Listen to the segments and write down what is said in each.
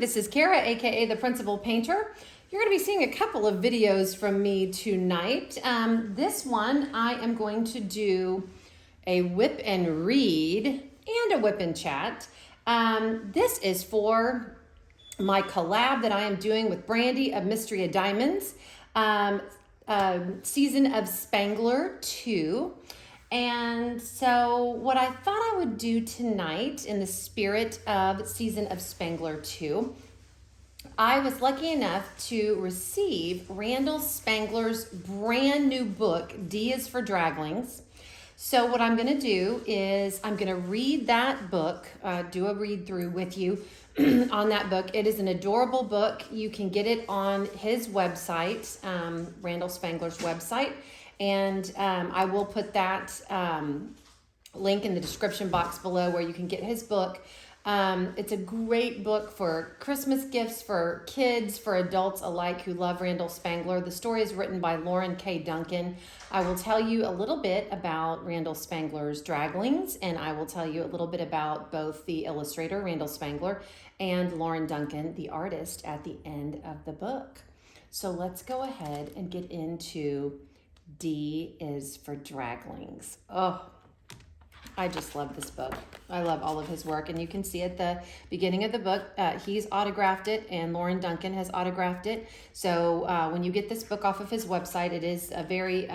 This is Kara, aka the Principal Painter. You're going to be seeing a couple of videos from me tonight. This one, I am going to do a whip and read and a whip and chat. This is for my collab that I am doing with Brandy of Mystery of Diamonds, season of Spangler 2. And so what I thought I would do tonight in the spirit of season of Spangler 2, I was lucky enough to receive Randall Spangler's brand new book, D is for Draglings. So what I'm going to do is I'm going to read that book, do a read through with you on that book. It is an adorable book. You can get it on his website, Randall Spangler's website. And I will put that link in the description box below where you can get his book. It's a great book for Christmas gifts for kids, for adults alike who love Randall Spangler. The story is written by Lauren K. Duncan. I will tell you a little bit about Randall Spangler's draglings, and I will tell you a little bit about both the illustrator, Randall Spangler, and Lauren Duncan, the artist, at the end of the book. So let's go ahead and get into D is for Draglings. Oh, I just love this book. I love all of his work, and you can see at the beginning of the book, he's autographed it, and Lauren Duncan has autographed it. So when you get this book off of his website, it is a very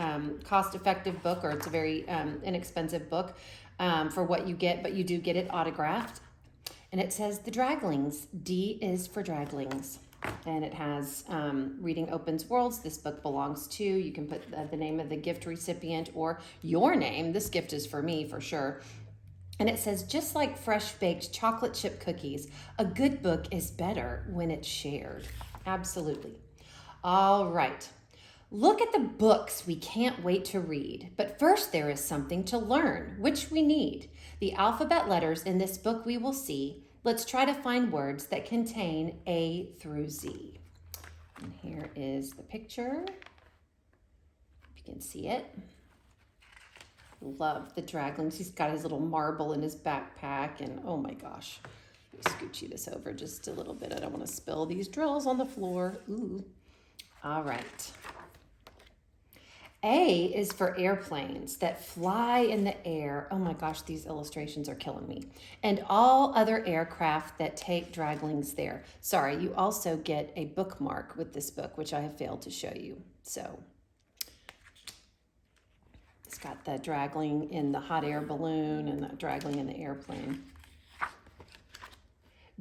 cost-effective book, or it's a very inexpensive book for what you get, but you do get it autographed. And it says, The Draglings, D is for Draglings. And it has Reading Opens Worlds. This book belongs to. You can put the name of the gift recipient or your name. This gift is for me for sure. And it says, just like fresh baked chocolate chip cookies, a good book is better when it's shared. Absolutely. All right. Look at the books we can't wait to read. But first there is something to learn, which we need. The alphabet letters in this book we will see. Let's try to find words that contain A through Z. And here is the picture. If you can see it. Love the draglings. He's got his little marble in his backpack, and oh my gosh. Let me scooch you this over just a little bit. I don't want to spill these drills on the floor. Ooh. All right. A is for airplanes that fly in the air. Oh my gosh, these illustrations are killing me. And all other aircraft that take draglings there. Sorry, you also get a bookmark with this book, which I have failed to show you. So it's got the dragling in the hot air balloon and the dragling in the airplane.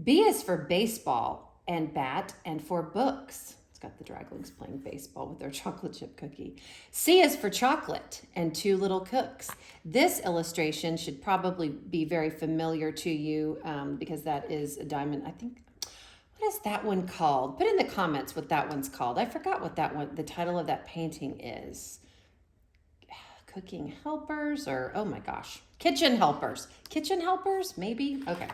B is for baseball and bat and for books. Got the draglings playing baseball with their chocolate chip cookie. C is for chocolate and two little cooks. This illustration should probably be very familiar to you because that is a diamond. I think, what is that one called? Put in the comments what that one's called. I forgot what that one, the title of that painting is. Cooking helpers, or oh my gosh, kitchen helpers. Kitchen helpers, maybe? Okay.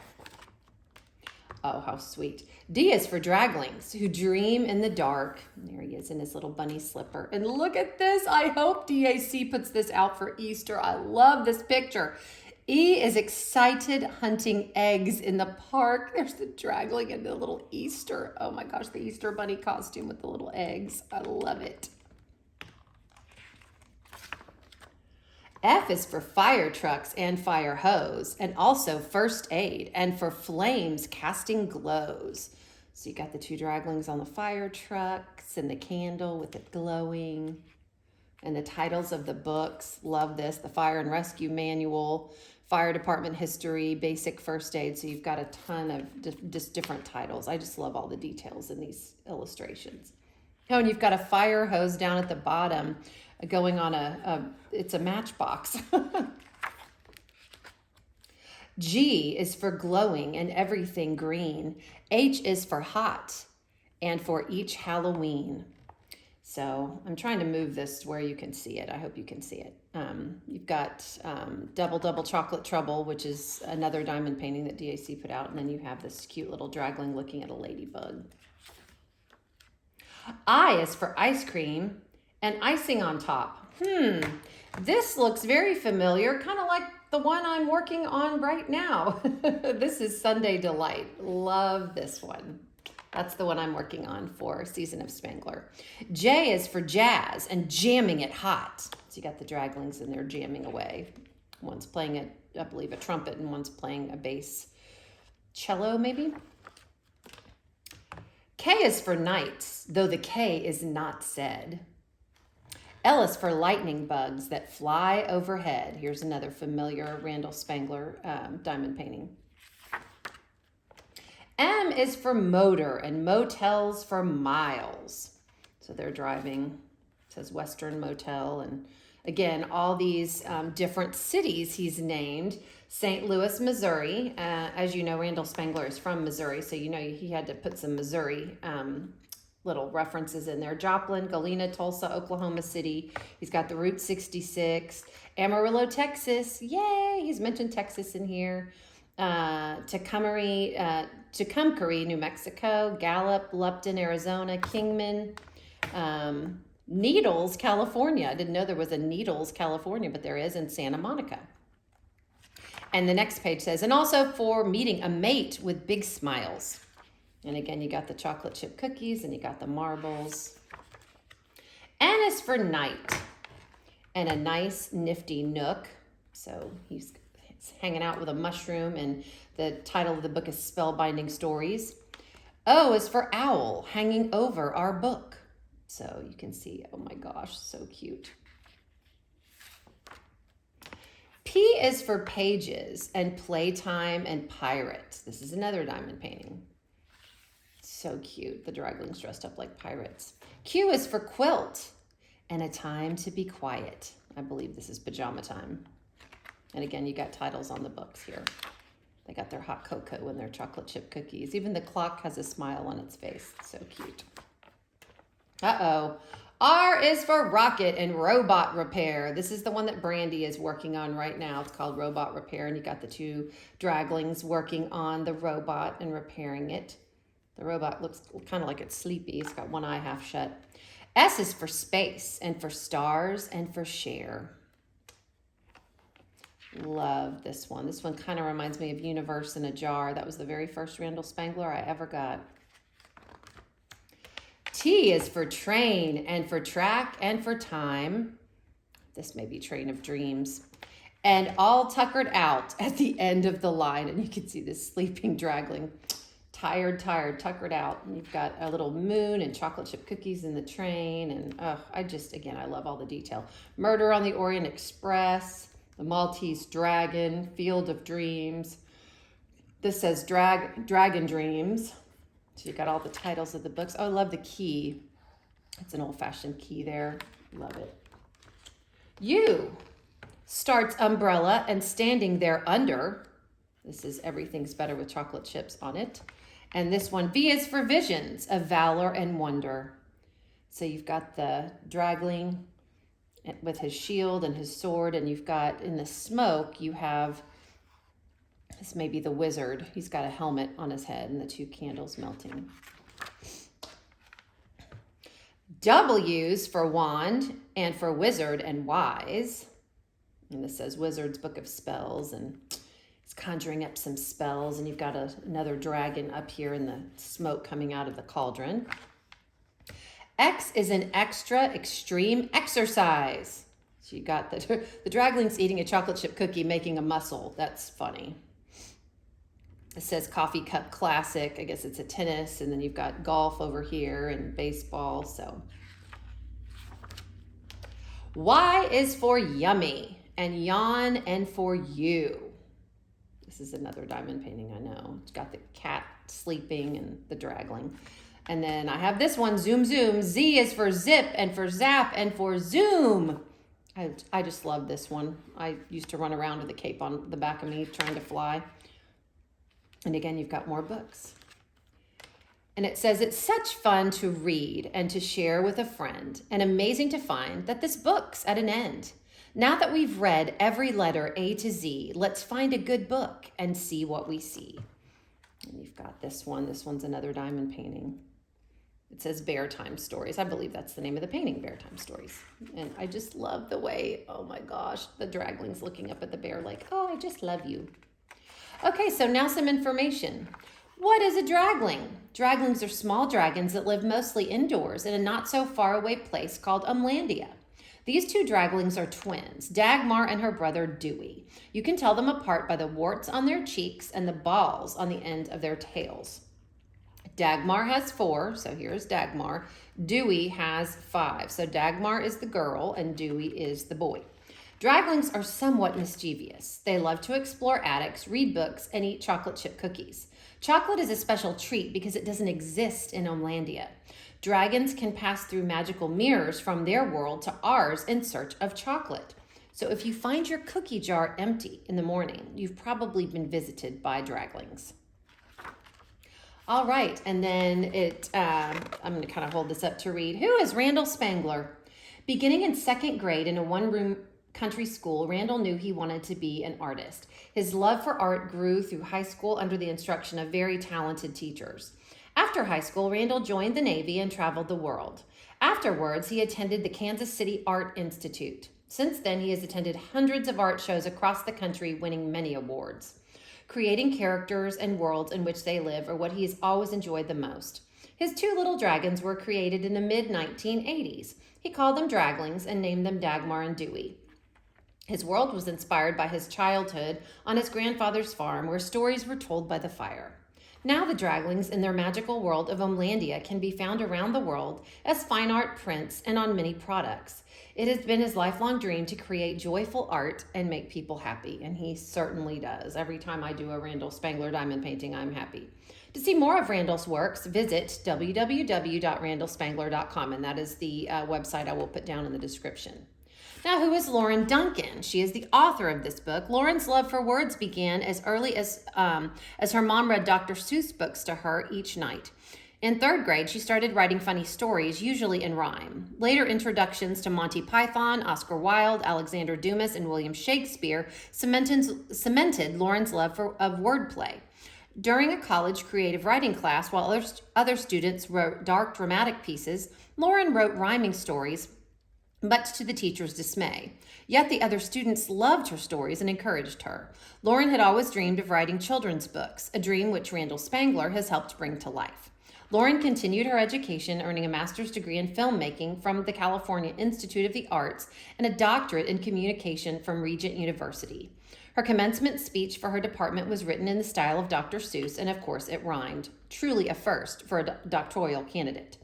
Oh, how sweet. D is for draglings who dream in the dark. There he is in his little bunny slipper. And look at this. I hope DAC puts this out for Easter. I love this picture. E is excited hunting eggs in the park. There's the dragling and the little Easter. Oh my gosh, the Easter bunny costume with the little eggs. I love it. F is for fire trucks and fire hose, and also first aid, and for flames casting glows. So you got the two draglings on the fire trucks and the candle with it glowing. And the titles of the books, love this, the Fire and Rescue Manual, Fire Department History, Basic First Aid. So you've got a ton of just different titles. I just love all the details in these illustrations. Oh, and you've got a fire hose down at the bottom going on it's a matchbox. G is for glowing and everything green. H is for hot and for each Halloween. So I'm trying to move this where you can see it. I hope you can see it. You've got Double Chocolate Trouble, which is another diamond painting that DAC put out. And then you have this cute little dragling looking at a ladybug. I is for ice cream and icing on top. This looks very familiar, kind of like the one I'm working on right now. This is Sunday Delight. Love this one. That's the one I'm working on for Season of Spangler. J is for jazz and jamming it hot. So you got the draglings in there jamming away. One's playing I believe a trumpet, and one's playing a bass cello maybe. K is for nights, though the K is not said. L is for lightning bugs that fly overhead. Here's another familiar Randall Spangler diamond painting. M is for motor and motels for miles. So they're driving. It says Western Motel. And again, all these different cities he's named. St. Louis, Missouri. As you know, Randall Spangler is from Missouri. So you know he had to put some Missouri little references in there. Joplin, Galena, Tulsa, Oklahoma City. He's got the Route 66. Amarillo, Texas. Yay! He's mentioned Texas in here. Tucumcari, New Mexico, Gallup, Lupton, Arizona, Kingman, Needles, California. I didn't know there was a Needles, California, but there is in Santa Monica. And the next page says, and also for meeting a mate with big smiles. And again, you got the chocolate chip cookies and you got the marbles. N is for night and a nice nifty nook. So he's hanging out with a mushroom, and the title of the book is Spellbinding Stories. O is for owl, hanging over our book. So you can see, oh my gosh, so cute. P is for pages and playtime and pirate. This is another diamond painting. So cute, the draglings dressed up like pirates. Q is for quilt and a time to be quiet. I believe this is pajama time. And again, you got titles on the books here. They got their hot cocoa and their chocolate chip cookies. Even the clock has a smile on its face. So cute. Uh-oh. R is for rocket and robot repair. This is the one that Brandy is working on right now. It's called Robot Repair, and you got the two draglings working on the robot and repairing it. The robot looks kind of like it's sleepy. It's got one eye half shut. S is for space and for stars and for share. Love this one. This one kind of reminds me of Universe in a Jar. That was the very first Randall Spangler I ever got. T is for train and for track and for time. This may be Train of Dreams. And all tuckered out at the end of the line. And you can see this sleeping dragling. Tired, tuckered out. And you've got a little moon and chocolate chip cookies in the train. And I love all the detail. Murder on the Orient Express. The Maltese Dragon, Field of Dreams. This says Dragon Dreams. So you got all the titles of the books. Oh, I love the key. It's an old-fashioned key there. Love it. U starts umbrella and standing there under. This is Everything's Better with Chocolate Chips on it. And this one, V is for visions of valor and wonder. So you've got the dragling with his shield and his sword, and you've got in the smoke, you have, this may be the wizard. He's got a helmet on his head and the two candles melting. W's for wand and for wizard and wise. And this says Wizard's Book of Spells, and it's conjuring up some spells, and you've got another dragon up here in the smoke coming out of the cauldron. X is an extra extreme exercise. So you got the draglings eating a chocolate chip cookie, making a muscle. That's funny. It says coffee cup classic. I guess it's a tennis. And then you've got golf over here and baseball. So Y is for yummy and yawn and for you. This is another diamond painting, I know. It's got the cat sleeping and the dragling. And then I have this one, Zoom Zoom. Z is for zip and for zap and for zoom. I just love this one. I used to run around with a cape on the back of me trying to fly. And again, you've got more books. And it says, it's such fun to read and to share with a friend, and amazing to find that this book's at an end. Now that we've read every letter A to Z, let's find a good book and see what we see. And you've got this one. This one's another diamond painting. It says Bear Time Stories. I believe that's the name of the painting, Bear Time Stories. And I just love the way, oh my gosh, the dragling's looking up at the bear like, oh, I just love you. Okay, so now some information. What is a dragling? Draglings are small dragons that live mostly indoors in a not so far away place called Umlandia. These two draglings are twins, Dagmar and her brother Dewey. You can tell them apart by the warts on their cheeks and the balls on the end of their tails. Dagmar has 4, so here's Dagmar. Dewey has 5, so Dagmar is the girl and Dewey is the boy. Draglings are somewhat mischievous. They love to explore attics, read books, and eat chocolate chip cookies. Chocolate is a special treat because it doesn't exist in Umlandia. Dragons can pass through magical mirrors from their world to ours in search of chocolate. So if you find your cookie jar empty in the morning, you've probably been visited by draglings. All right, and then I'm going to kind of hold this up to read. Who is Randall Spangler? Beginning in 2nd grade in a one-room country school, Randall knew he wanted to be an artist. His love for art grew through high school under the instruction of very talented teachers. After high school, Randall joined the Navy and traveled the world. Afterwards, he attended the Kansas City Art Institute. Since then, he has attended hundreds of art shows across the country, winning many awards. Creating characters and worlds in which they live are what he has always enjoyed the most. His 2 little dragons were created in the mid-1980s. He called them draglings and named them Dagmar and Dewey. His world was inspired by his childhood on his grandfather's farm, where stories were told by the fire. Now the draglings in their magical world of Umlandia can be found around the world as fine art prints and on many products. It has been his lifelong dream to create joyful art and make people happy, and he certainly does. Every time I do a Randall Spangler diamond painting, I'm happy. To see more of Randall's works, visit www.randallspangler.com, and that is the website I will put down in the description. Now, who is Lauren Duncan? She is the author of this book. Lauren's love for words began as early as her mom read Dr. Seuss books to her each night. In 3rd grade, she started writing funny stories, usually in rhyme. Later introductions to Monty Python, Oscar Wilde, Alexander Dumas, and William Shakespeare cemented Lauren's love of wordplay. During a college creative writing class, while other students wrote dark dramatic pieces, Lauren wrote rhyming stories, much to the teacher's dismay. Yet the other students loved her stories and encouraged her. Lauren had always dreamed of writing children's books, a dream which Randall Spangler has helped bring to life. Lauren continued her education, earning a master's degree in filmmaking from the California Institute of the Arts and a doctorate in communication from Regent University. Her commencement speech for her department was written in the style of Dr. Seuss, and of course it rhymed. Truly a first for a doctoral candidate.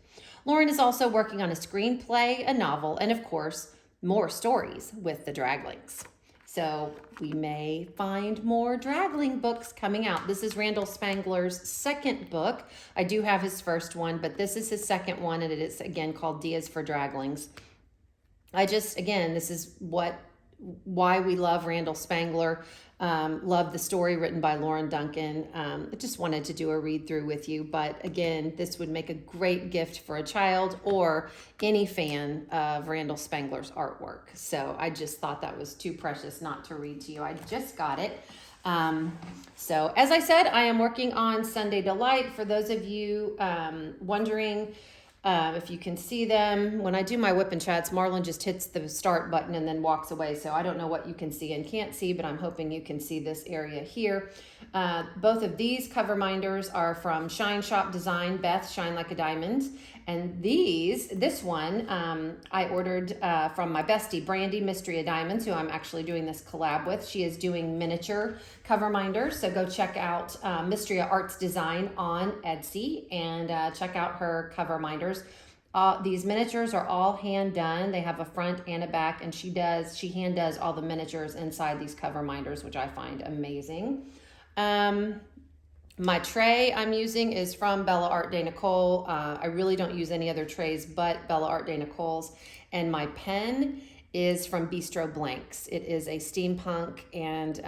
Lauren is also working on a screenplay, a novel, and of course, more stories with the draglings. So we may find more dragling books coming out. This is Randall Spangler's 2nd book. I do have his 1st one, but this is his 2nd one, and it is again called Dias for Draglings. This is why we love Randall Spangler. Love the story written by Lauren Duncan. I just wanted to do a read through with you, but again, this would make a great gift for a child or any fan of Randall Spangler's artwork. So I just thought that was too precious not to read to you. I just got it. So as I said, I am working on Sunday Delight. For those of you wondering if you can see them, when I do my WIP and chats, Marlon just hits the start button and then walks away. So I don't know what you can see and can't see, but I'm hoping you can see this area here. Both of these cover minders are from Shine Shop Design, Beth Shine Like a Diamond. And this one I ordered from my bestie, Brandy Mystery of Diamonds, who I'm actually doing this collab with. She is doing miniature cover minders. So go check out Mystery of Arts Design on Etsy and check out her cover minders. These miniatures are all hand done. They have a front and a back, and she hand does all the miniatures inside these cover minders, which I find amazing. My tray I'm using is from Bella Art de Nicole. I really don't use any other trays but Bella Art de Nicole's. And my pen is from Bistro Blanks. It is a steampunk, and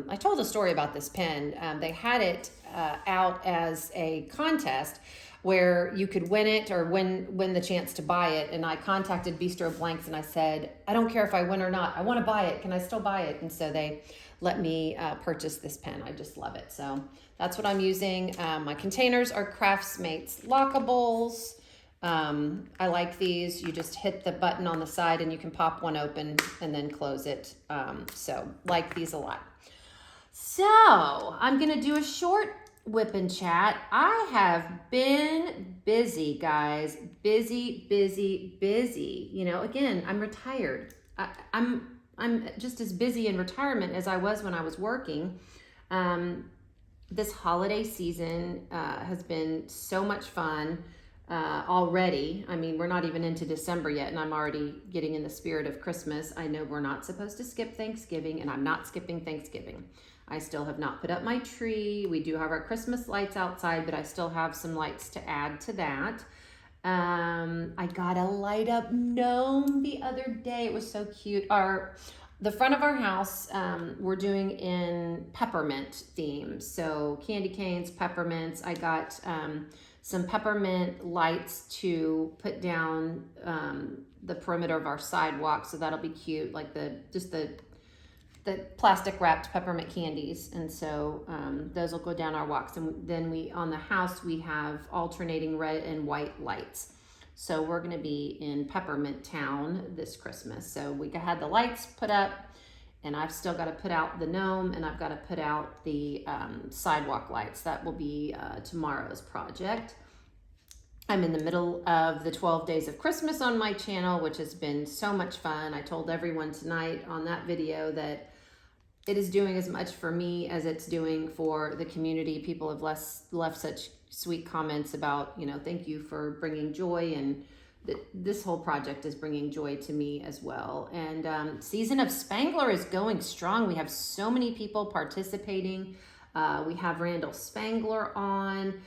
I told a story about this pen. They had it out as a contest where you could win it or win the chance to buy it. And I contacted Bistro Blanks and I said, I don't care if I win or not. I want to buy it. Can I still buy it? And so they let me purchase this pen. I just love it. So that's what I'm using. My containers are Craftsmates Lockables. I like these. You just hit the button on the side and you can pop one open and then close it. So like these a lot. So I'm going to do a short WIP and chat. I have been busy, guys. Busy, busy, busy. You know, again, I'm retired. I'm just as busy in retirement as I was when I was working. This holiday season has been so much fun already. I mean, we're not even into December yet, and I'm already getting in the spirit of Christmas. I know we're not supposed to skip Thanksgiving, and I'm not skipping Thanksgiving. I still have not put up my tree. We do have our Christmas lights outside, but I still have some lights to add to that. I got a light up gnome the other day. It was so cute. The front of our house, we're doing in peppermint themes. So candy canes, peppermints. I got some peppermint lights to put down the perimeter of our sidewalk. So that'll be cute. Like the plastic wrapped peppermint candies. And so those will go down our walks. And then on the house, we have alternating red and white lights. So we're going to be in Peppermint Town this Christmas. So we had the lights put up, and I've still got to put out the gnome, and I've got to put out the sidewalk lights. That will be tomorrow's project. I'm in the middle of the 12 days of Christmas on my channel, which has been so much fun. I told everyone tonight on that video that it is doing as much for me as it's doing for the community. People have left such sweet comments about, thank you for bringing joy, and this whole project is bringing joy to me as well. And season of Spangler is going strong. We have so many people participating. We have Randall Spangler on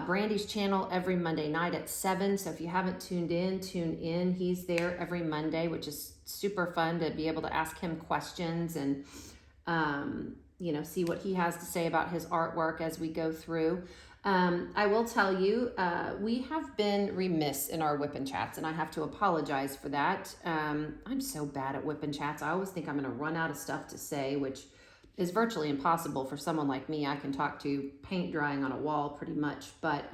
Brandy's channel every Monday night at 7. So if you haven't tuned in, tune in. He's there every Monday, which is super fun to be able to ask him questions and see what he has to say about his artwork as we go through. I will tell you, we have been remiss in our WIP and chats, and I have to apologize for that. I'm so bad at WIP and chats. I always think I'm going to run out of stuff to say, which is virtually impossible for someone like me. I can talk to paint drying on a wall pretty much, but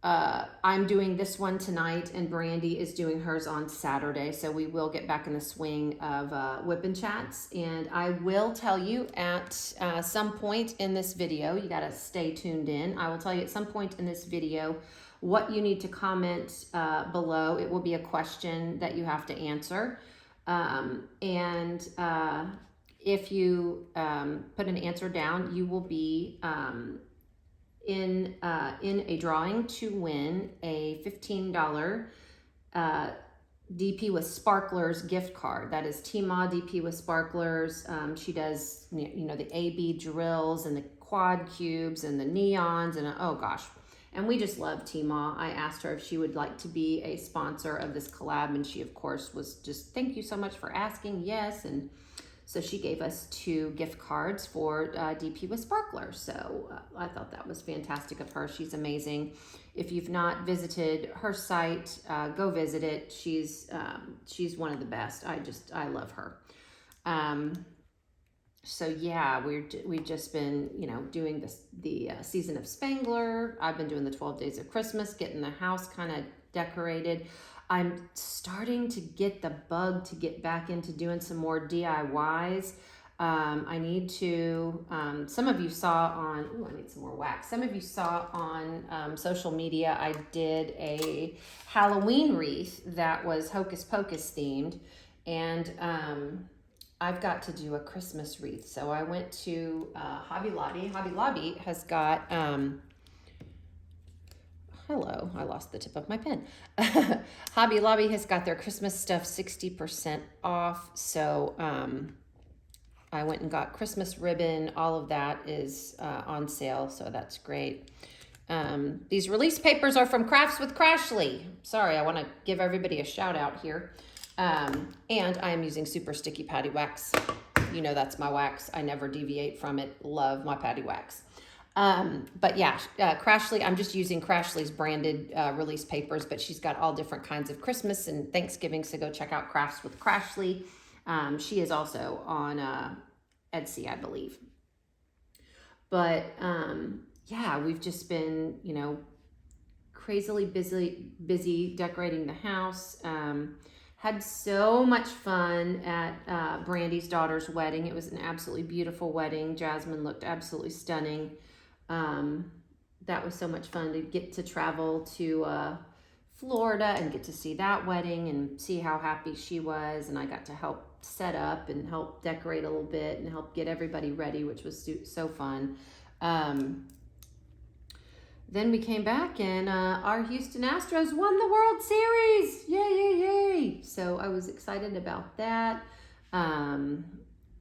I'm doing this one tonight, and Brandy is doing hers on Saturday. So we will get back in the swing of WIP and chats. And I will tell you at some point in this video, you got to stay tuned in. I will tell you at some point in this video what you need to comment below. It will be a question that you have to answer. If you put an answer down, you will be in a drawing to win a $15 DP with Sparklers gift card. That is Tima DP with Sparklers. She does the AB drills and the quad cubes and the neons and oh gosh. And we just love Tima. I asked her if she would like to be a sponsor of this collab, and she of course was just, thank you so much for asking. Yes. And so she gave us 2 gift cards for DP with Sparklers. So I thought that was fantastic of her. She's amazing. If you've not visited her site, go visit it. She's one of the best. I love her. So yeah, we've just been doing the season of Spangler. I've been doing the 12 days of Christmas, getting the house kind of decorated. I'm starting to get the bug to get back into doing some more DIYs. I need to, some of you saw on, I need some more wax. Some of you saw on social media, I did a Halloween wreath that was Hocus Pocus themed. And I've got to do a Christmas wreath. So I went to Hobby Lobby. Hobby Lobby has got, hello, I lost the tip of my pen. Hobby Lobby has got their Christmas stuff 60% off. So I went and got Christmas ribbon. All of that is on sale, so that's great. These release papers are from Crafts with Crashly. Sorry, I want to give everybody a shout out here. And I am using super sticky patty wax. That's my wax. I never deviate from it. Love my patty wax. But yeah, Crashly, I'm just using Crashly's branded release papers, but she's got all different kinds of Christmas and Thanksgiving, so go check out Crafts with Crashly. She is also on Etsy, I believe. But yeah, we've just been, crazily busy decorating the house. Had so much fun at Brandy's daughter's wedding. It was an absolutely beautiful wedding. Jasmine looked absolutely stunning. That was so much fun to get to travel to Florida and get to see that wedding and see how happy she was. And I got to help set up and help decorate a little bit and help get everybody ready, which was so fun. Then we came back and our Houston Astros won the World Series. Yay, yay, yay. So I was excited about that.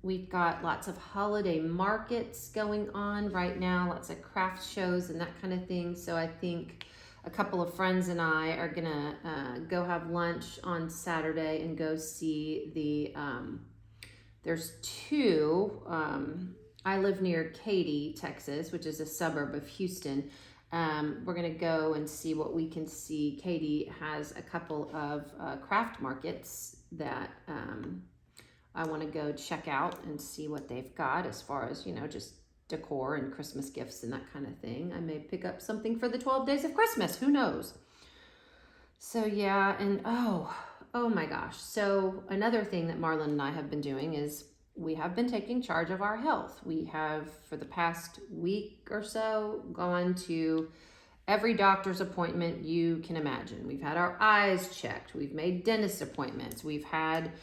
We've got lots of holiday markets going on right now, lots of craft shows and that kind of thing. So I think a couple of friends and I are gonna go have lunch on Saturday and go see the, there's two, I live near Katy, Texas, which is a suburb of Houston. We're gonna go and see what we can see. Katy has a couple of craft markets that I want to go check out and see what they've got as far as, just decor and Christmas gifts and that kind of thing. I may pick up something for the 12 days of Christmas. Who knows? So yeah, and oh my gosh. So another thing that Marlon and I have been doing is we have been taking charge of our health. We have, for the past week or so, gone to every doctor's appointment you can imagine. We've had our eyes checked. We've made dentist appointments. We've had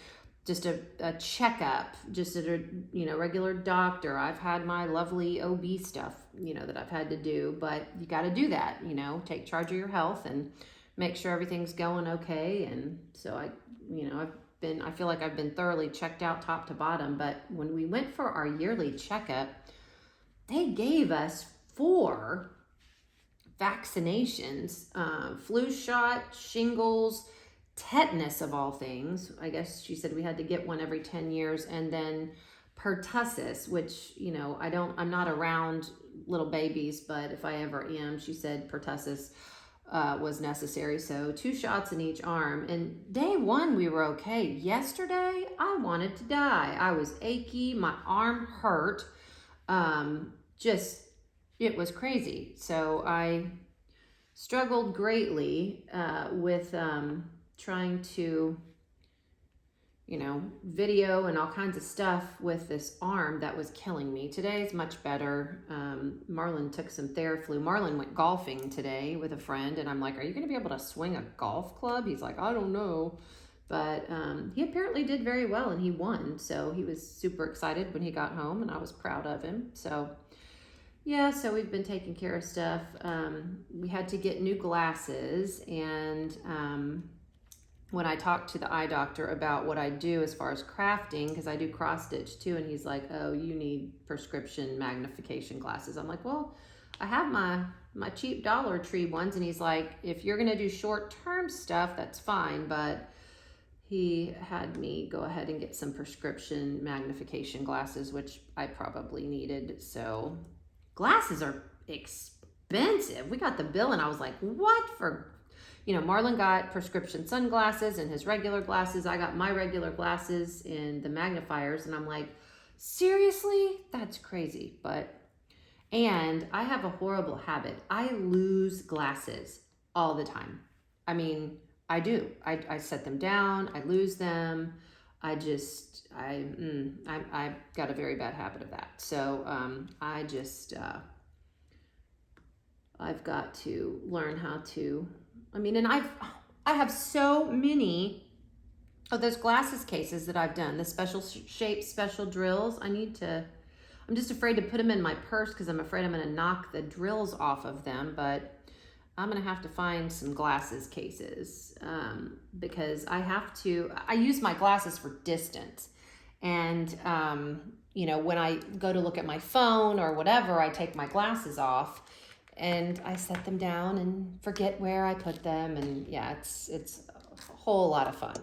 just a checkup, just at a regular doctor. I've had my lovely OB stuff, that I've had to do, but you got to do that, take charge of your health and make sure everything's going okay. And so I feel like I've been thoroughly checked out top to bottom. But when we went for our yearly checkup, they gave us 4 vaccinations, flu shot, shingles, tetanus of all things. I guess she said we had to get one every 10 years, and then pertussis, which, I'm not around little babies, but if I ever am, she said pertussis was necessary. So 2 shots in each arm. And day 1, we were okay. Yesterday, I wanted to die. I was achy. My arm hurt. It was crazy. So I struggled greatly with trying to, video and all kinds of stuff with this arm that was killing me. Today is much better. Marlon took some Theraflu. Marlon went golfing today with a friend, and I'm like, are you going to be able to swing a golf club? He's like, I don't know. But he apparently did very well, and he won. So he was super excited when he got home, and I was proud of him. So yeah, so we've been taking care of stuff. We had to get new glasses, and when I talked to the eye doctor about what I do as far as crafting, because I do cross stitch too, and he's like, oh, you need prescription magnification glasses. I'm like, well, I have my cheap Dollar Tree ones. And he's like, if you're gonna do short-term stuff, that's fine. But he had me go ahead and get some prescription magnification glasses, which I probably needed. So glasses are expensive. We got the bill and I was like, what for? Marlon got prescription sunglasses and his regular glasses. I got my regular glasses and the magnifiers. And I'm like, seriously? That's crazy. And I have a horrible habit. I lose glasses all the time. I mean, I do. I set them down. I lose them. I've got a very bad habit of that. So I've got to learn how to, and I have so many of those glasses cases that I've done, the special shape, special drills. I'm just afraid to put them in my purse because I'm afraid I'm going to knock the drills off of them. But I'm going to have to find some glasses cases because I use my glasses for distance. And, when I go to look at my phone or whatever, I take my glasses off and I set them down and forget where I put them. And yeah, it's a whole lot of fun.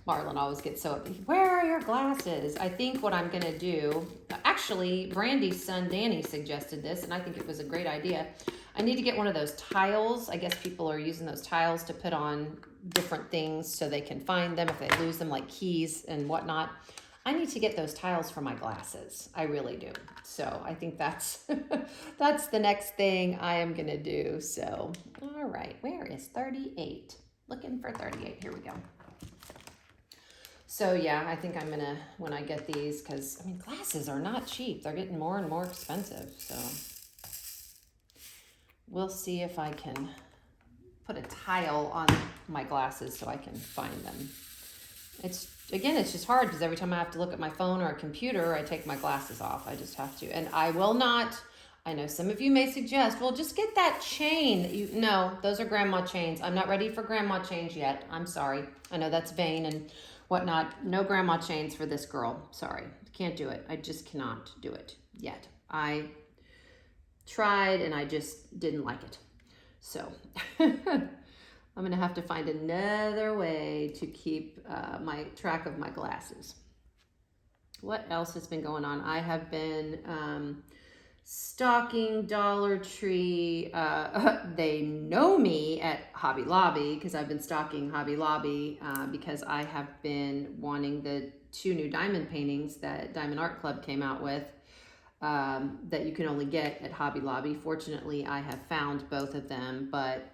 Marlon always gets so upbeat. Where are your glasses? I think what I'm going to do, actually, Brandy's son, Danny, suggested this, and I think it was a great idea. I need to get one of those tiles. I guess people are using those tiles to put on different things so they can find them if they lose them, like keys and whatnot. I need to get those tiles for my glasses. I really do. So I think that's that's the next thing I am going to do. So, all right, where is 38? Looking for 38. Here we go. So yeah, I think I'm gonna, when I get these, because I mean, glasses are not cheap. They're getting more and more expensive. So we'll see if I can put a tile on my glasses so I can find them. It's just hard because every time I have to look at my phone or a computer, I take my glasses off. I just have to. And I will not, I know some of you may suggest, well, just get that chain. No, those are grandma chains. I'm not ready for grandma chains yet. I'm sorry. I know that's vain and whatnot. No grandma chains for this girl. Sorry. Can't do it. I just cannot do it yet. I tried and I just didn't like it. So I'm going to have to find another way to keep my track of my glasses. What else has been going on? I have been stocking Dollar Tree. They know me at Hobby Lobby because I've been stocking Hobby Lobby because I have been wanting the 2 new diamond paintings that Diamond Art Club came out with that you can only get at Hobby Lobby. Fortunately, I have found both of them, but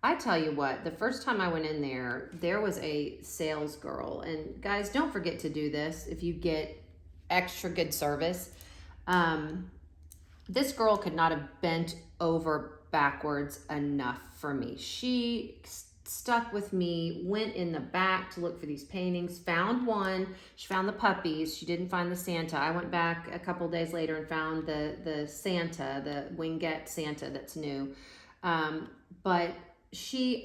I tell you what, the first time I went in there, there was a sales girl. And guys, don't forget to do this if you get extra good service. This girl could not have bent over backwards enough for me. She stuck with me, went in the back to look for these paintings, found one. She found the puppies. She didn't find the Santa. I went back a couple days later and found the Santa, the wingette Santa that's new. But she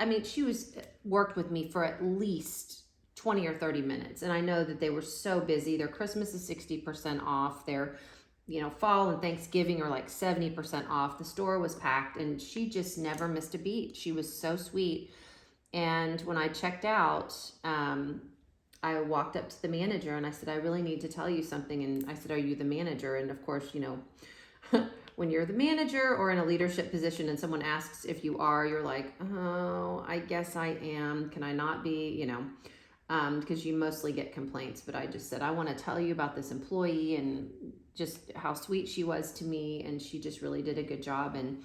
worked with me for at least 20 or 30 minutes. And I know that they were so busy. Their Christmas is 60% off. Their, fall and Thanksgiving are like 70% off. The store was packed and she just never missed a beat. She was so sweet. And when I checked out, I walked up to the manager and I said, I really need to tell you something. And I said, are you the manager? And of course, when you're the manager or in a leadership position and someone asks if you are, you're like, oh, I guess I am. Can I not be, because you mostly get complaints. But I just said, I want to tell you about this employee and just how sweet she was to me. And she just really did a good job. And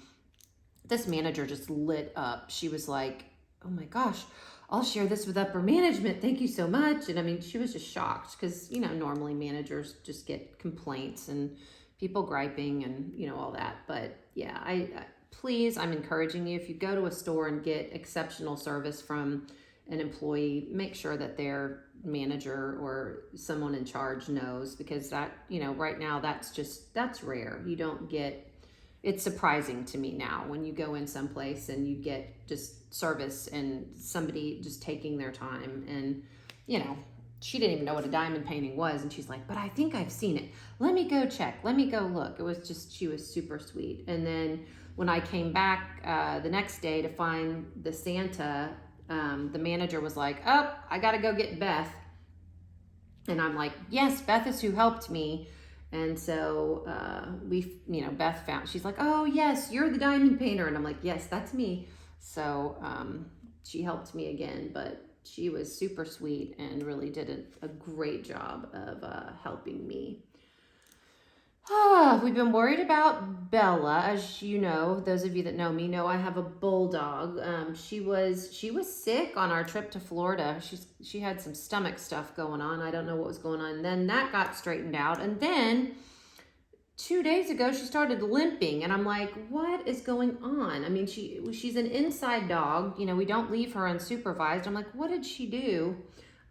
this manager just lit up. She was like, oh my gosh, I'll share this with upper management. Thank you so much. And I mean, she was just shocked because, normally managers just get complaints and people griping and, all that. But yeah, please, I'm encouraging you, if you go to a store and get exceptional service from an employee, make sure that their manager or someone in charge knows, because that, right now that's rare. You don't get, it's surprising to me now when you go in someplace and you get just service and somebody just taking their time and, she didn't even know what a diamond painting was. And she's like, but I think I've seen it. Let me go check. Let me go look. It was just, she was super sweet. And then when I came back the next day to find the Santa, the manager was like, oh, I got to go get Beth. And I'm like, yes, Beth is who helped me. And so Beth found, she's like, oh yes, you're the diamond painter. And I'm like, yes, that's me. So she helped me again, but she was super sweet and really did a great job of helping me. We've been worried about Bella. As you know, those of you that know me know I have a bulldog. She was sick on our trip to Florida. She had some stomach stuff going on. I don't know what was going on. And then that got straightened out. And then 2 days ago, she started limping. And I'm like, what is going on? I mean, she's an inside dog. We don't leave her unsupervised. I'm like, what did she do?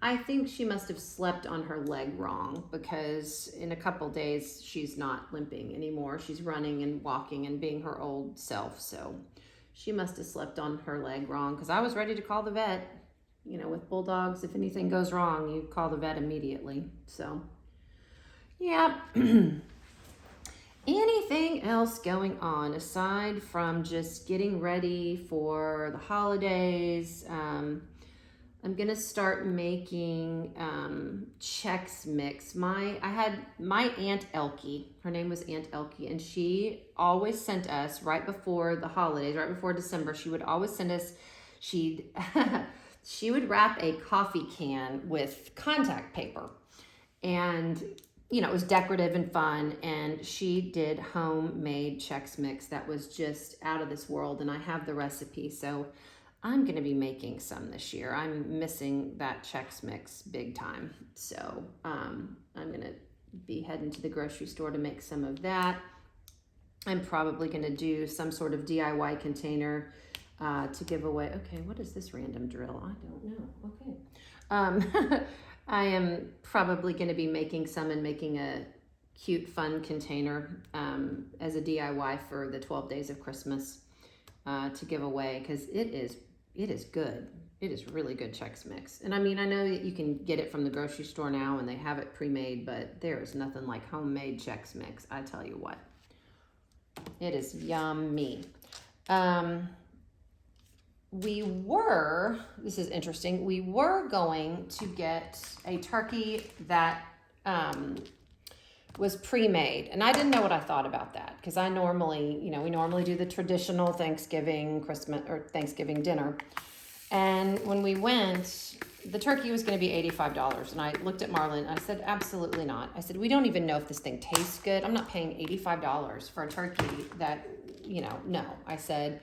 I think she must have slept on her leg wrong, because in a couple days, she's not limping anymore. She's running and walking and being her old self. So she must have slept on her leg wrong, because I was ready to call the vet. With bulldogs, if anything goes wrong, you call the vet immediately. So, yeah. Anything else going on aside from just getting ready for the holidays? I'm gonna start making Chex Mix. I had my Aunt Elkie. Her name was Aunt Elkie, and she always sent us right before the holidays, right before December. She would always send us. She would wrap a coffee can with contact paper, and it was decorative and fun. And she did homemade Chex Mix that was just out of this world. And I have the recipe, so I'm going to be making some this year. I'm missing that Chex Mix big time. So I'm going to be heading to the grocery store to make some of that. I'm probably going to do some sort of DIY container to give away. Okay, what is this random drill? I don't know. Okay. I am probably going to be making some and making a cute, fun container as a DIY for the 12 days of Christmas to give away, because it is good. It is really good Chex Mix. And I mean, I know that you can get it from the grocery store now and they have it pre-made, but there is nothing like homemade Chex Mix. I tell you what. It is yummy. This is interesting, we were going to get a turkey that was pre-made, and I didn't know what I thought about that, because I normally, we normally do the traditional Thanksgiving, Christmas, or Thanksgiving dinner. And when we went, the turkey was going to be $85. And I looked at Marlon. I said, absolutely not. I said, we don't even know if this thing tastes good. I'm not paying $85 for a turkey that, no. I said,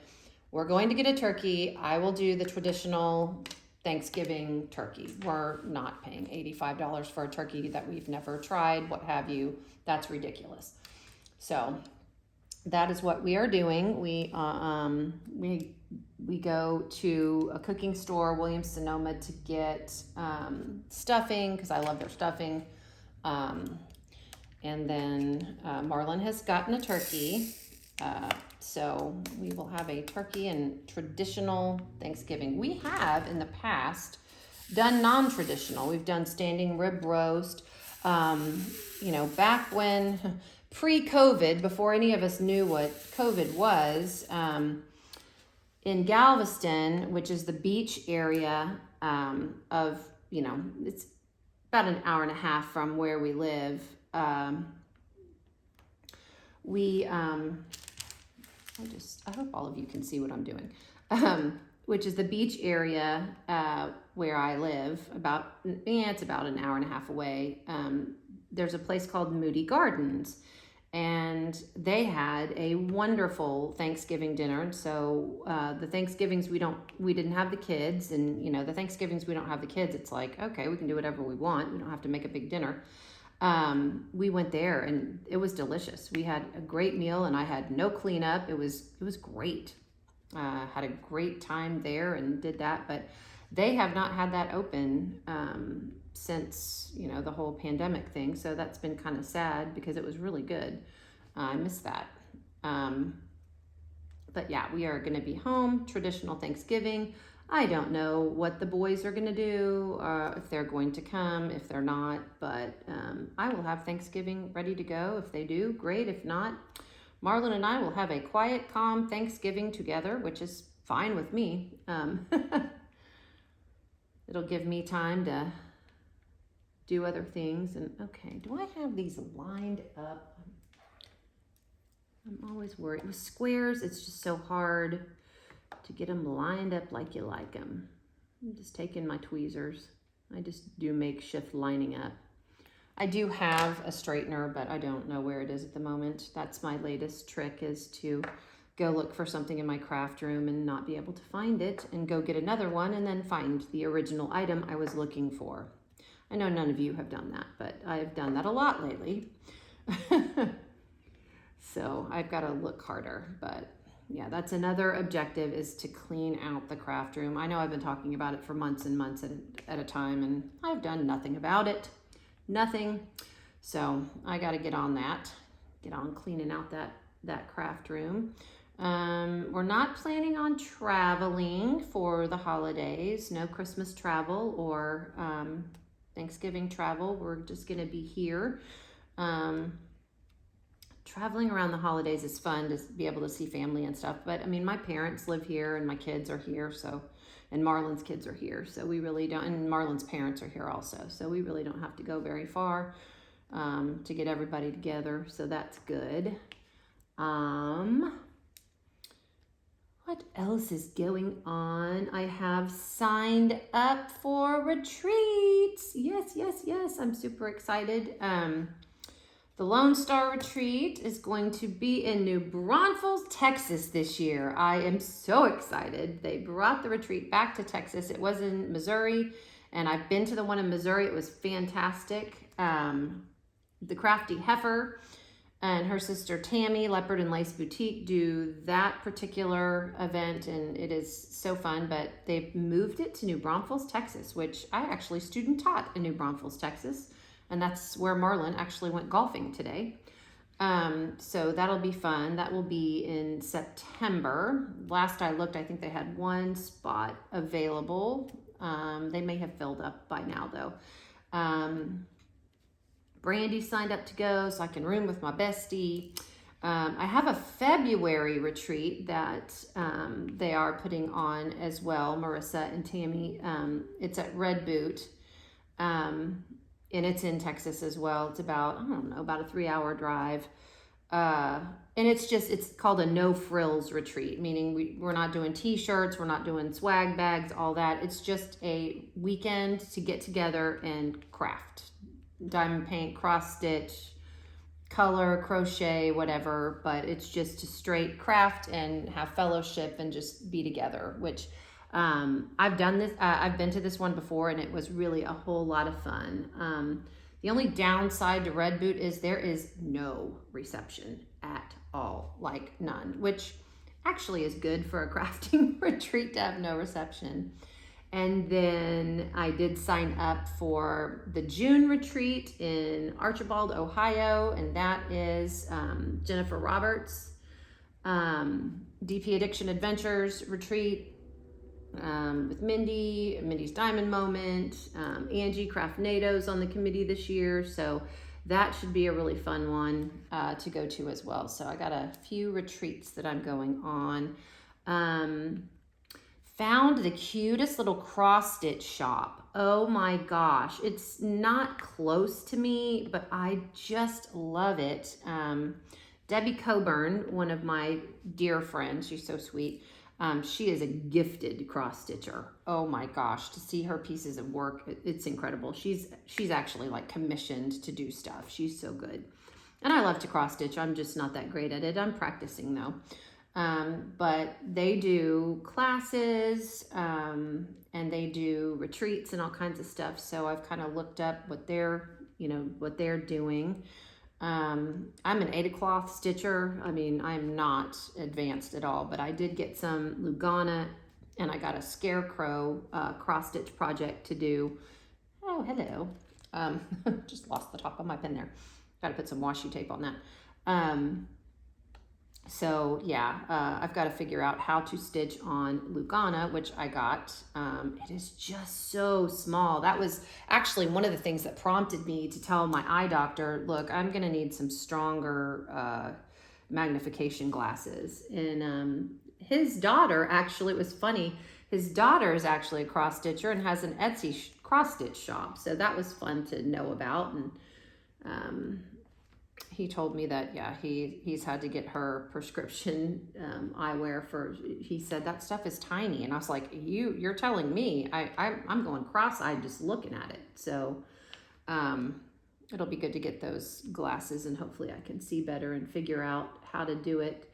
we're going to get a turkey. I will do the traditional Thanksgiving turkey. We're not paying $85 for a turkey that we've never tried, what have you. That's ridiculous. So that is what we are doing. We go to a cooking store, Williams-Sonoma, to get stuffing, because I love their stuffing. And then Marlon has gotten a turkey. So we will have a turkey and traditional Thanksgiving. We have in the past done non-traditional. We've done standing rib roast. Back when pre-COVID, before any of us knew what COVID was, in Galveston, which is the beach area it's about an hour and a half from where we live. I hope all of you can see what I'm doing. Which is the beach area where I live. It's about an hour and a half away. There's a place called Moody Gardens, and they had a wonderful Thanksgiving dinner. So the Thanksgivings we didn't have the kids, and the Thanksgivings we don't have the kids, it's like, okay, we can do whatever we want. We don't have to make a big dinner. We went there and it was delicious. We had a great meal and I had no cleanup. It was great. Had a great time there and did that, but they have not had that open since the whole pandemic thing. So that's been kind of sad because it was really good. I miss that. But yeah, we are going to be home, traditional Thanksgiving. I don't know what the boys are going to do, if they're going to come, if they're not, but I will have Thanksgiving ready to go. If they do, great. If not, Marlon and I will have a quiet, calm Thanksgiving together, which is fine with me. It'll give me time to do other things. And okay, do I have these lined up? I'm always worried. With squares, it's just so hard to get them lined up like you like them. I'm just taking my tweezers. I just do makeshift lining up. I do have a straightener, but I don't know where it is at the moment. That's my latest trick, is to go look for something in my craft room and not be able to find it, and go get another one and then find the original item I was looking for. I know none of you have done that, but I've done that a lot lately. So I've got to look harder, but yeah, that's another objective, is to clean out the craft room. I know I've been talking about it for months and months at a time, and I've done nothing about it. Nothing. So I got to get on that, get on cleaning out that craft room. We're not planning on traveling for the holidays. No Christmas travel or Thanksgiving travel. We're just going to be here. Traveling around the holidays is fun, to be able to see family and stuff. But I mean, my parents live here and my kids are here. So, and Marlon's kids are here. So we really don't, and Marlon's parents are here also. So we really don't have to go very far to get everybody together. So that's good. What else is going on? I have signed up for retreats. Yes. I'm super excited. The Lone Star Retreat is going to be in New Braunfels, Texas this year. I am so excited. They brought the retreat back to Texas. It was in Missouri, and I've been to the one in Missouri. It was fantastic. The Crafty Heifer and her sister Tammy, Leopard and Lace Boutique, do that particular event, and it is so fun. But they've moved it to New Braunfels, Texas, which I actually student taught in New Braunfels, Texas. And that's where Marlon actually went golfing today. So that'll be fun. That will be in September. Last I looked, I think they had one spot available. They may have filled up by now, though. Brandy signed up to go, so I can room with my bestie. I have a February retreat that they are putting on as well, Marissa and Tammy. It's at Red Boot. And it's in Texas as well. It's about, I don't know, about a 3-hour drive. And it's called a no frills retreat, meaning we're not doing t-shirts, we're not doing swag bags, all that. It's just a weekend to get together and craft. Diamond paint, cross stitch, color, crochet, whatever. But it's just to straight craft and have fellowship and just be together, which I've done this, I've been to this one before, and it was really a whole lot of fun. The only downside to Red Boot is there is no reception at all, like none, which actually is good for a crafting retreat to have no reception. And then I did sign up for the June retreat in Archibald, Ohio, and that is Jennifer Roberts, DP Addiction Adventures retreat. With Mindy's Diamond Moment, Angie Craftnado's on the committee this year, so that should be a really fun one to go to as well. So I got a few retreats that I'm going on. Found the cutest little cross stitch shop. Oh my gosh, it's not close to me, but I just love it. Debbie Coburn, one of my dear friends, she's so sweet. She is a gifted cross stitcher. Oh my gosh, to see her pieces of work, it's incredible. She's actually like commissioned to do stuff. She's so good. And I love to cross stitch. I'm just not that great at it. I'm practicing though. But they do classes, and they do retreats and all kinds of stuff. So I've kind of looked up what they're doing. I'm an Ada cloth stitcher. I mean, I'm not advanced at all, but I did get some Lugana, and I got a scarecrow cross stitch project to do. Oh, hello. Just lost the top of my pen there. Got to put some washi tape on that. So yeah, I've got to figure out how to stitch on Lugana, which I got. It is just so small. That was actually one of the things that prompted me to tell my eye doctor, look, I'm going to need some stronger magnification glasses. And his daughter, actually, it was funny, his daughter is actually a cross stitcher and has an Etsy cross stitch shop. So that was fun to know about. And he told me that, yeah, he's had to get her prescription eyewear for, he said that stuff is tiny. And I was like, you're telling me, I'm going cross-eyed just looking at it. So it'll be good to get those glasses, and hopefully I can see better and figure out how to do it.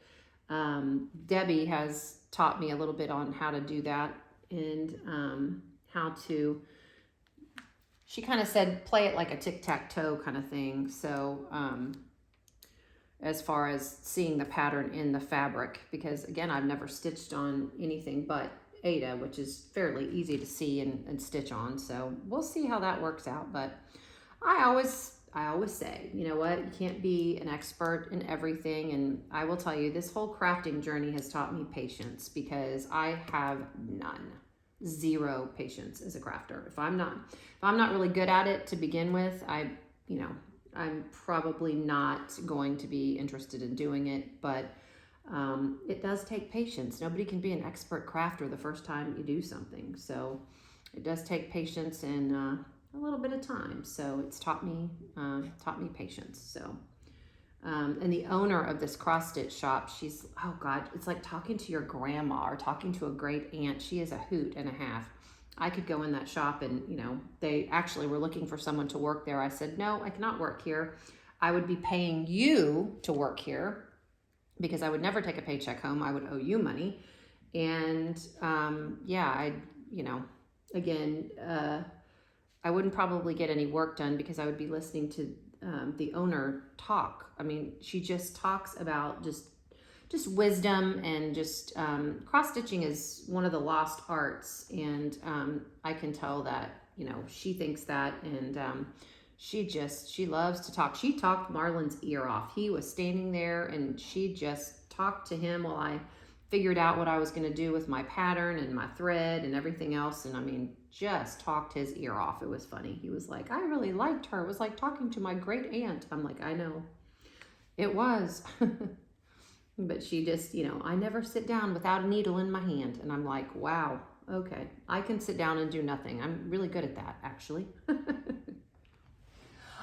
Debbie has taught me a little bit on how to do that, and she kind of said, play it like a tic-tac-toe kind of thing. So as far as seeing the pattern in the fabric, because again, I've never stitched on anything but Ada, which is fairly easy to see and stitch on. So we'll see how that works out. But I always say, you know what, you can't be an expert in everything. And I will tell you, this whole crafting journey has taught me patience, because I have zero patience as a crafter. If I'm not really good at it to begin with, I'm probably not going to be interested in doing it. But it does take patience. Nobody can be an expert crafter the first time you do something. So it does take patience and a little bit of time. So it's taught me patience. So and the owner of this cross stitch shop, she's, oh God, it's like talking to your grandma or talking to a great aunt. She is a hoot and a half. I could go in that shop and, they actually were looking for someone to work there. I said, no, I cannot work here. I would be paying you to work here because I would never take a paycheck home. I would owe you money. And yeah, again, I wouldn't probably get any work done because I would be listening to the owner talk. I mean, she just talks about just wisdom, and just cross-stitching is one of the lost arts. And I can tell that, she thinks that, and she loves to talk. She talked Marlon's ear off. He was standing there and she just talked to him while I figured out what I was going to do with my pattern and my thread and everything else. And I mean, just talked his ear off. It was funny. He was like, I really liked her. It was like talking to my great aunt. I'm like, I know. It was. But she just, I never sit down without a needle in my hand. And I'm like, wow, okay. I can sit down and do nothing. I'm really good at that, actually.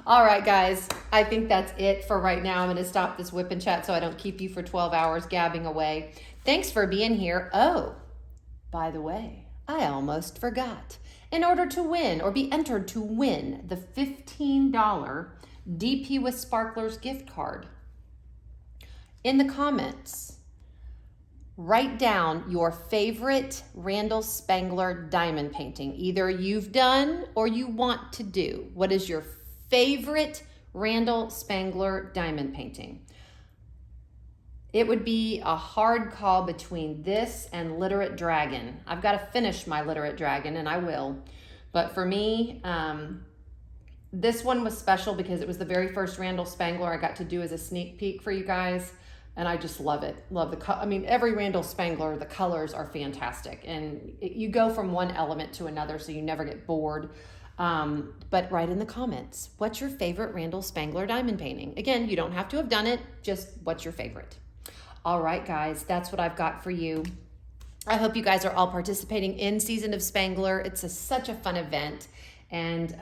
All right, guys, I think that's it for right now. I'm going to stop this WIP and chat so I don't keep you for 12 hours gabbing away. Thanks for being here. Oh, by the way, I almost forgot. In order to win or be entered to win the $15 DP with Sparklers gift card, in the comments, write down your favorite Randall Spangler diamond painting. Either you've done or you want to do. What is your favorite Randall Spangler diamond painting? It would be a hard call between this and Literate Dragon. I've got to finish my Literate Dragon, and I will. But for me, this one was special because it was the very first Randall Spangler I got to do as a sneak peek for you guys. And I just love it. Love the color. I mean, every Randall Spangler, the colors are fantastic. And you go from one element to another, so you never get bored. But write in the comments, what's your favorite Randall Spangler diamond painting? Again, you don't have to have done it, just what's your favorite? All right, guys, that's what I've got for you. I hope you guys are all participating in Season of Spangler. It's such a fun event. And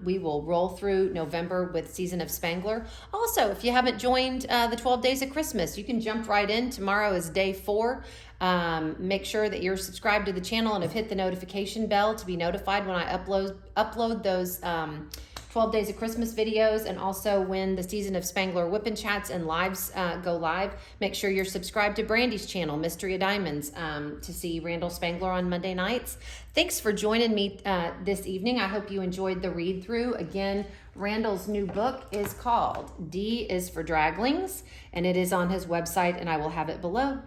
we will roll through November with Season of Spangler. Also, if you haven't joined the 12 Days of Christmas, you can jump right in. Tomorrow is day 4. Make sure that you're subscribed to the channel and have hit the notification bell to be notified when I upload those 12 Days of Christmas videos, and also when the Season of Spangler Whip and Chats and lives go live. Make sure you're subscribed to Brandy's channel, Mystery of Diamonds, to see Randall Spangler on Monday nights. Thanks for joining me this evening. I hope you enjoyed the read through. Again, Randall's new book is called D is for Draglings, and it is on his website, and I will have it below.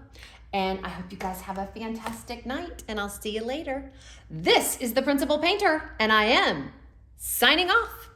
And I hope you guys have a fantastic night, and I'll see you later. This is the Principal Painter, and I am signing off.